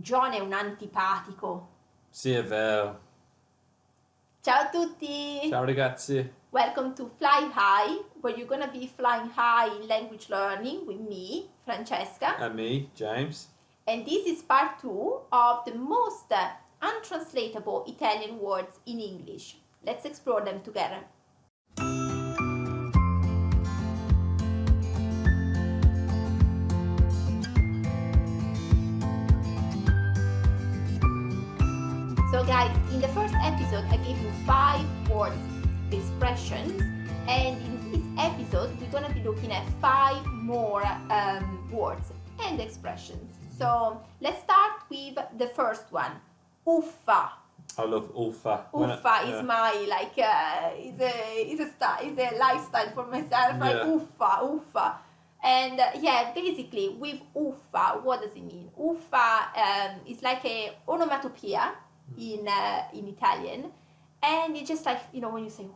John è un antipatico. Sì, è vero. Ciao a tutti! Ciao ragazzi. Welcome to Fly High, where you're gonna be flying high in language learning with me, Francesca. And me, James. And this is part 2 of the most untranslatable Italian words in English. Let's explore them together. So guys, in the first episode I gave you 5 words, expressions, and in this episode we're going to be looking at 5 more words and expressions. So let's start with the first one, uffa. I love Uffa. Uffa is my is a lifestyle for myself. Like uffa. And basically with uffa, what does it mean? Uffa is like a onomatopoeia in Italian, and it's just like, you know, when you say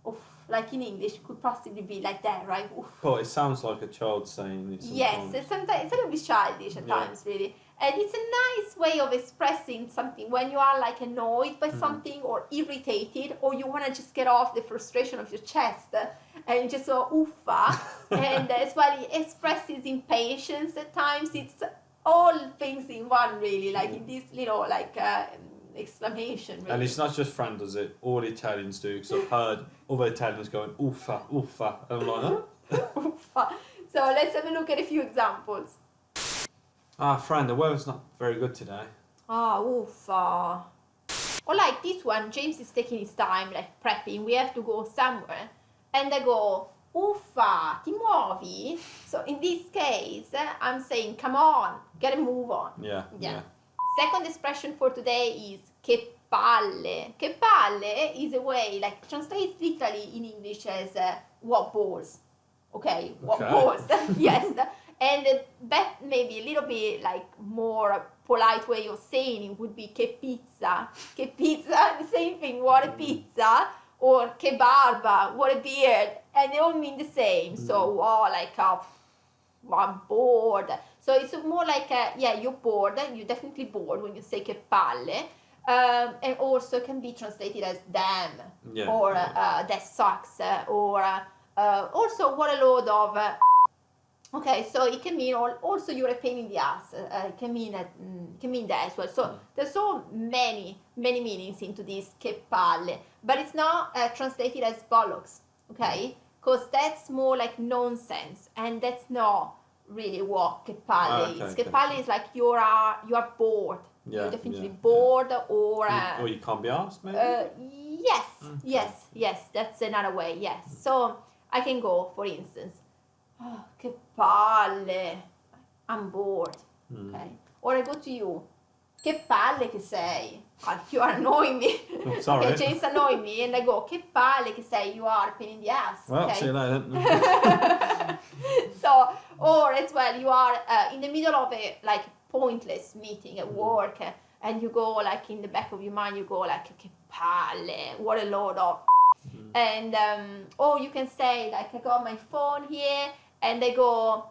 oof, like in English it could possibly be like that, right? Oof. But it sounds like a child saying it. Yes, sometimes it's a little bit childish at times, really. And it's a nice way of expressing something when you are like annoyed by something or irritated, or you want to just get off the frustration of your chest, and you just go uffa. And as well, it expresses impatience at times. It's all things in one, really, like in this little exclamation, really. And it's not just Fran does it, all Italians do, because I've heard other Italians going uffa, uffa, and I'm like, huh? Uffa. So let's have a look at a few examples. Fran, the weather's not very good today. Uffa. Or like this one, James is taking his time, like prepping, we have to go somewhere, and I go, uffa, ti muovi? So in this case, I'm saying, come on, gotta move on. Yeah. Second expression for today is che palle. Che palle is a way, like, translates literally in English as what balls. Okay, what balls. Yes. And maybe a little bit like more polite way of saying it would be che pizza. Che pizza, the same thing, what a pizza. Or che barba, what a beard. And they all mean the same. So, I'm bored. So it's more like, you're bored. You're definitely bored when you say che palle. And also can be translated as damn. Or that sucks. Or also what a load of... Okay, so it can mean also you're a pain in the ass. It can mean that as well. So there's so many meanings into this che palle, but it's not translated as bollocks, okay? Because that's more like nonsense, and that's not really what che palle is. Che palle is like you are bored. You're definitely bored, or you can't be asked, maybe. Yes. That's another way. Yes. So I can go, for instance. Oh, che palle, I'm bored, okay? Or I go to you, che palle che sei, you are annoying me. Oh, sorry. Okay, James annoying me, and I go, che palle che sei, you are a pain in the ass. Well, okay? see you later. So, or as well, you are in the middle of a like pointless meeting at work, and you go like in the back of your mind, you go like, che palle, what a load of. And or you can say like, I got my phone here, and they go,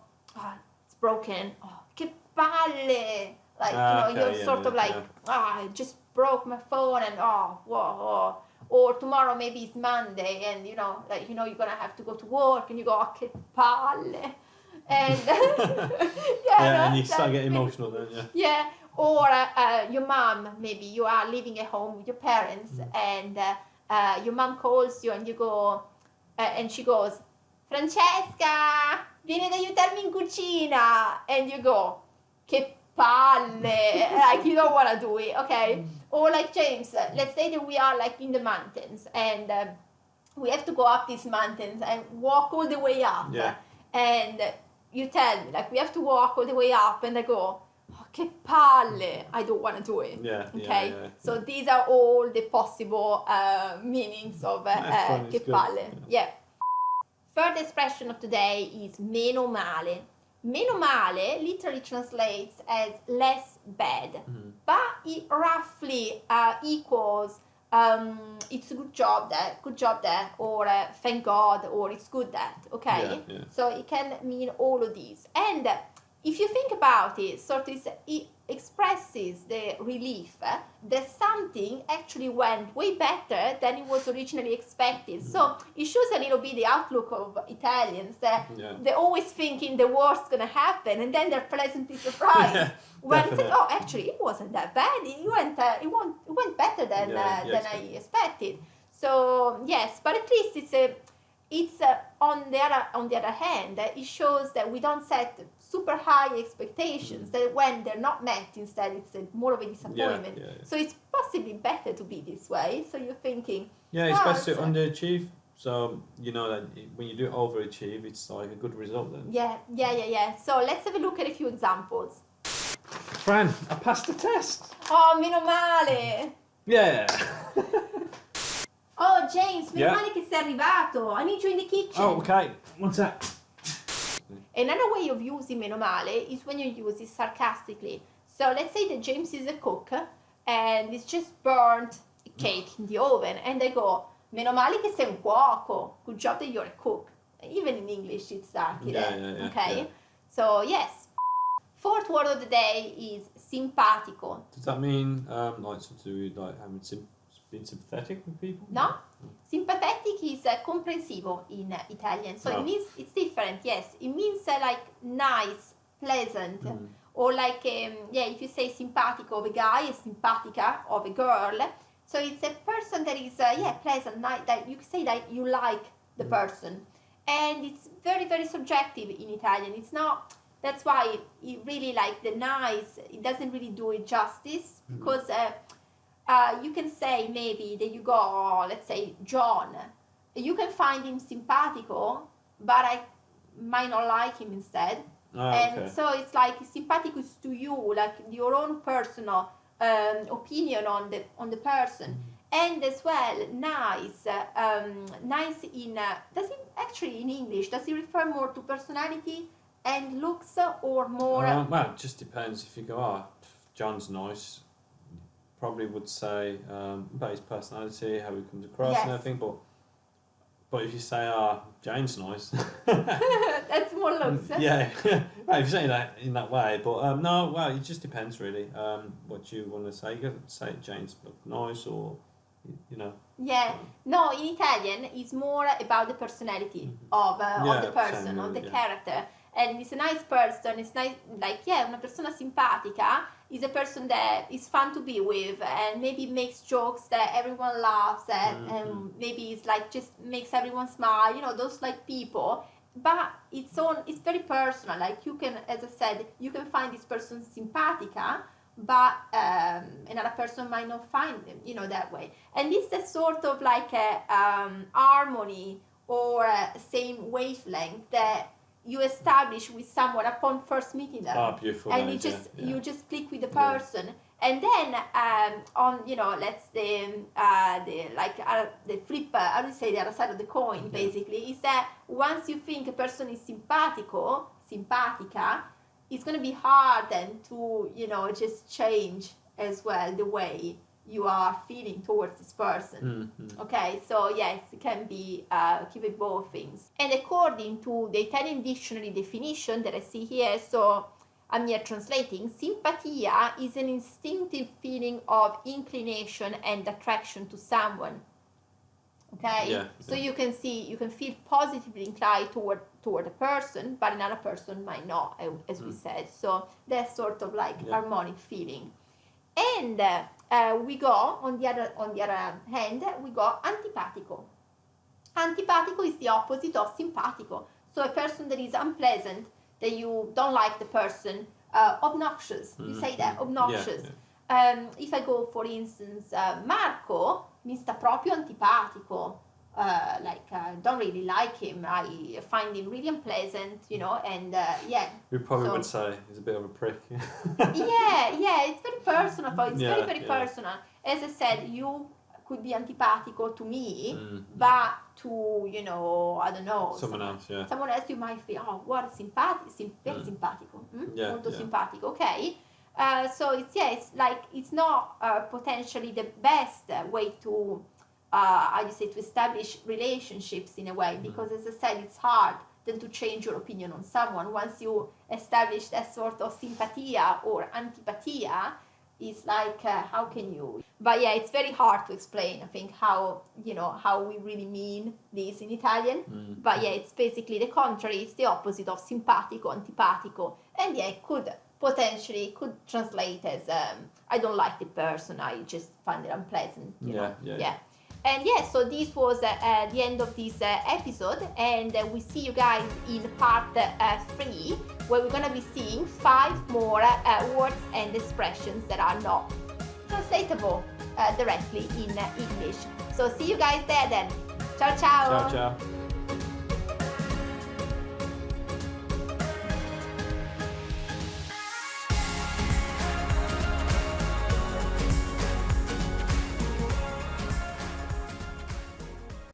it's broken. Oh, che palle! Like, you're sort of like, I just broke my phone, and whoa. Or tomorrow maybe it's Monday, and you're gonna have to go to work, and you go, che palle! And and you start getting emotional then, Yeah. Or your mom, maybe you are living at home with your parents, and your mom calls you, and you go, and she goes, Francesca, vieni ad aiutarmi in cucina. And you go, che palle, like you don't want to do it, okay? Or like James, let's say that we are like in the mountains, and we have to go up these mountains and walk all the way up. Yeah. And you tell me, like, we have to walk all the way up, and I go, che palle, I don't want to do it. Okay? So these are all the possible meanings of che palle. Yeah. Third expression of today is meno male. Meno male literally translates as less bad, but it roughly equals it's a good job that, or thank God, or it's good that, okay? So it can mean all of these. And if you think about it, sort of it expresses the relief that something actually went way better than it was originally expected. So it shows a little bit the outlook of Italians, that they're always thinking the worst's going to happen, and then they're pleasantly surprised when it's like, oh, actually it wasn't that bad. It went better than I expected. So yes, but at least it's on the other hand, it shows that we don't set super high expectations, that when they're not met, instead it's more of a disappointment. So it's possibly better to be this way. So you're thinking, it's best to underachieve. So you know that when you do overachieve, it's like a good result then. Yeah. So let's have a look at a few examples. Fran, I passed the test. Oh, meno male. Yeah. Oh, James, meno male che sei arrivato. I need you in the kitchen. Oh, okay. One sec. Another way of using meno male is when you use it sarcastically. So let's say that James is a cook and he's just burnt a cake in the oven, and they go, meno male che sei un cuoco. Good job that you're a cook. Even in English it's darky there. Okay? Yeah. So yes. Fourth word of the day is simpatico. Does that mean like something to do with like having being sympathetic with people? No. Sympathetic is comprensivo in Italian. So it means, it's different, yes. It means like nice, pleasant. Or like, if you say simpatico of a guy, simpatica of a girl. So it's a person that is, pleasant, nice, that you say that you like the person. And it's very, very subjective in Italian. It's not, that's why it really like the nice, it doesn't really do it justice. Because you can say maybe that you go, let's say, John. You can find him simpatico, but I might not like him instead. And so it's like simpatico is to you, like your own personal opinion on the person. And as well, nice. Nice in does it actually in English? Does it refer more to personality and looks, or more? Well, it just depends. If you go, John's nice, probably would say about his personality, how he comes across, and everything. But if you say, Jane's nice, that's more looks. Yeah, right, if you say that in that way, but no, well, it just depends really. What you want to say. You can say Jane's look nice, or you know. Yeah, no, in Italian it's more about the personality of the person, of the character. And it's a nice person, it's nice, like, una persona simpatica is a person that is fun to be with, and maybe makes jokes that everyone laughs at, and maybe it's like just makes everyone smile, you know, those like people. But it's very personal, like you can, as I said, you can find this person simpatica, but another person might not find them, you know, that way. And it's a sort of like a harmony or same wavelength that you establish with someone upon first meeting them. Beautiful. And you just click with the person, and then on, you know, let's the flip, how do you say, the other side of the coin, basically, is that once you think a person is simpatica, it's going to be hard then to, you know, just change as well the way you are feeling towards this person. Okay, so yes, it can be keep it both things. And according to the Italian dictionary definition that I see here, so I'm here translating, simpatia is an instinctive feeling of inclination and attraction to someone. Okay, so you can feel positively inclined toward a person, but another person might not, as we said. So that's sort of like harmonic feeling. And we go on the other hand, we go antipatico. Antipatico is the opposite of simpatico. So a person that is unpleasant, that you don't like the person, obnoxious. You say that, obnoxious. If I go, for instance, Marco mi sta proprio antipatico. Don't really like him. I find him really unpleasant, you know, and We probably would say he's a bit of a prick. It's very personal. It's very personal. As I said, you could be antipatico to me, but to, you know, I don't know, someone else you might feel, oh, what very simpatico, molto simpatico, okay. So it's like, it's not potentially the best way to to establish relationships in a way, because as I said, it's hard than to change your opinion on someone. Once you establish that sort of sympathia or antipathia, it's like, how can you? But yeah, it's very hard to explain, I think, how we really mean this in Italian. But yeah, it's basically the contrary. It's the opposite of simpatico, antipatico. And yeah, it could translate as I don't like the person, I just find it unpleasant. Yeah. And yeah, so this was the end of this episode, and we see you guys in part 3, where we're going to be seeing 5 more words and expressions that are not translatable directly in English. So see you guys there then. Ciao ciao! Ciao ciao!